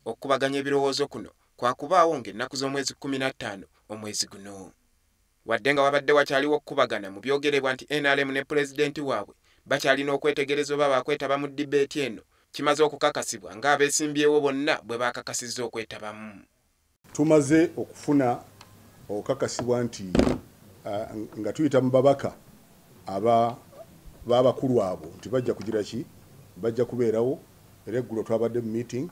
Okubaganya ebirowoozo kuno kwakubaawo ng'ennaku z'omwezi 15 omwezi guno. Wadde nga wabadde wakyaliwo okubagana mu byogerebwa nti NRM ne pulezidenti waabwe bakyalina okwetegereza oba bakwetaba mu dibeeti eno, kimaze okukakasibwa ng'abeesimbyewo bonna bwe bakakasizza okwetabamu. Tumaze okufuna okukakasibwa nti nga tuyita mu babaka b'abakulu abo nti bajja kugira ki, bajja kubeerawo. Era eggulo twabadde mu meeting,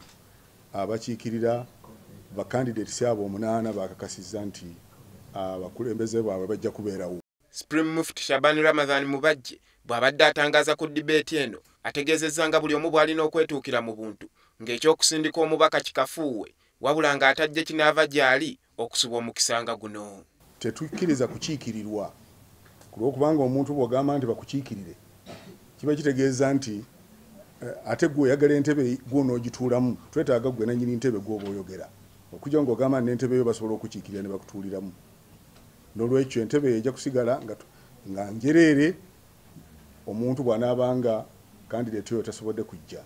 abakiikirira bakandidates abo 8 bakakasizza nti abakulembeze baabwe bajja kubeerawo. Supreme Mufti Shaban Ramadhan Mubajje bw'abadde atangaza ku dibeeti eno ategeezezza nga buli omu bw'alina okwetuukira mu buntu, ng'ekyokusindika omubaka kikafuuwe, wabula ng'atajje kinaava gy'ali okusuba omukisa nga guno. Tetukkiriza kukiikirirwa, kubanga omuntu bw'ogamba nti bakukiikirire kiba kitegeeza nti ate gwe oyagala entebe gw'onoogituulamu, twetaaga gwe nannyini ntebe gw'oba oyogera. Okujja ng'ogamba n'entebe yo basobola okukiikirira ne bakutuuliramu. N'olwekyo entebe eyo ejja kusigala nga njereere omuntu bw'anaabanga kandidate oyo tasobodde kujja.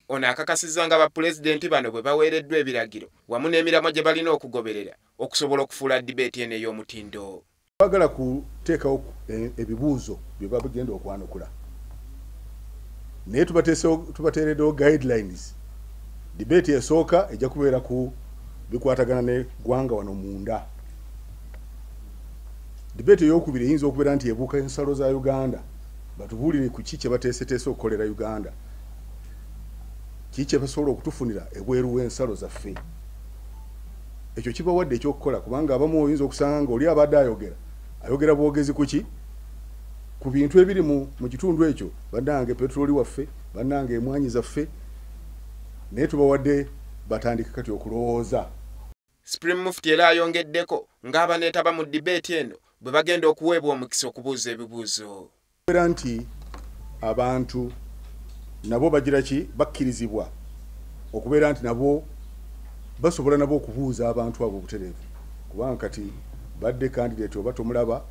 Ono akakasizza nga bapulezidenti bano bwe baweereddwa ebiragiro wamu n'emiramwa gye balina okugoberera okusobola okufuula dibeeti eno ey'omutindo. Twagala kuteekawo ebibuuzo bye bagenda okwanukula, naye tubateereddewo guidelines. Dibeeti esooka ejja kubeera ku bikwatagana n'eggwanga wano munda. Dibeeti ey'okubiri eyinza okubeera nti ebuuka ensalo za Uganda, batubuulire ku ki kye bateeseteese okukolera Uganda, ki kye basobola okutufunira ebweru w'ensalo zaffe. Ekyo kibawadde ekyokukola, kubanga abamu oyinza okusanga ng'oli abadde ayogera bwogezi ku ki, ku bintu ebiri mu kitundu ekyo, bannange petroli waffe, bannange emwanyi zaffe, naye tubawadde batandika kati okulowooza. Supreme Mufti era ayongeddeko ng'abaneetaba mu dibeeti eno bwe bagenda okuweebwa omukisa okubuuza ebibuuzo. Era nti abantu nabo bagira ki, bakkirizibwa okubeera nti nabo basobola nabo okubuuza abantu abo obutereevu, kubanga kati badde candidate oba tomulaba,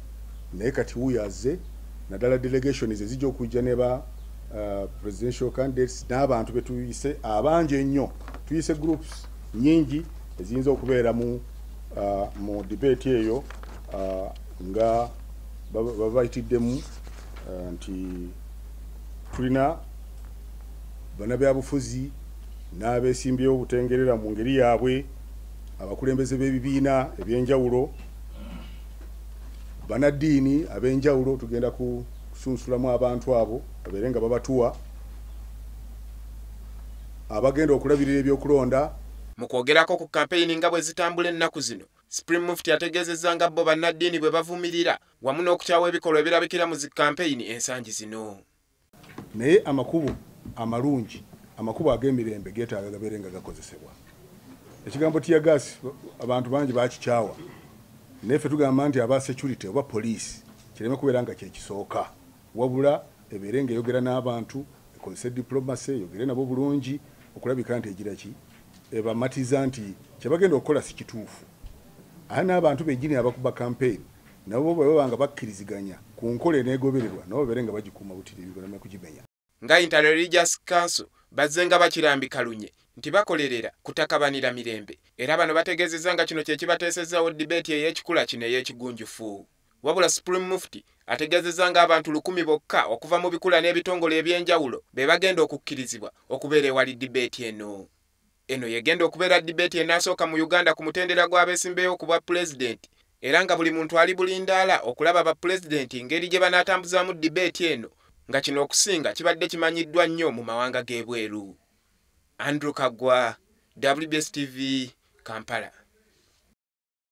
naye kati wuyo azze, naddala delegations ezijja okujja ne ba presidential candidates n'abantu be tuyise abangi ennyo, tuyise groups nyingi eziyinza okubeera mu dibeeti eyo nga babayitiddemu nti tulina bannabyabufuzi n'abeesimbyewo obutengerera mu ngeri yaabwe, abakulembeze b'ebibiina eby'enjawulo, bannaddiini ab'enjawulo. Tugenda kusunsulamu abantu abo babeere nga babatuwa, abagenda okulabirira ebyokulonda. Mu kwogerako ku kampeyini nga bwe zitambula ennaku zino, Supreme Mufti ategeezezza nga bo bannaddiini bwe bavumirira wamu n'okukyawa ebikolwa ebirabikira mu zi kampeyini ensangi zino. Naye amakubo amalungi, amakubo ag'emirembe geetaaga gabeere nga gakozesebwa. Ekigambo tiyagaasi abantu bangi bakikyawa, naye ffe tugamba nti aba security oba poliisi kireme kubeera nga kyekisooka, wabula ebeere ng'eyogera n'abantu, ekozese diplomacy, eyogere nabo bulungi okulabika nti egira ki, ebamatiza nti kye bagenda okukola si kituufu. Ate n'abantu bennyini abakuba campaign nabo bwe baba nga bakkiriziganya ku nkola eneegobererwa, nabo babeere nga bagikuuma butiriivu baleme kugimenya. Nga Inter-Religious Council bazze nga bakirambika lunye nti bakolerera kutakabanira mirembe, era bano bategeezezza nga kino kye kibateesezzawo dibeeti ey'ekikula kino ey'ekigunjufu. Wabula Supreme Mufti ategeezezza nga abantu 100 bokka okuva mu bikula n'ebitongole eby'enjawulo be bagenda okukkirizibwa okubeera ewali dibeeti eno. Eno yegenda okubeera dibeeti enasooka mu Uganda ku mutendera gw'abeesimbeewo ku bwa pulezidenti, era nga buli muntu ali bulindaala okulaba ba pulezidenti ngeri gye banaatambuzaamu dibeeti eno, nga kino okusinga kibadde kimanyiddwa nnyo mu mawanga g'ebweru. Andrew Kagwa, WBS TV, Kampala.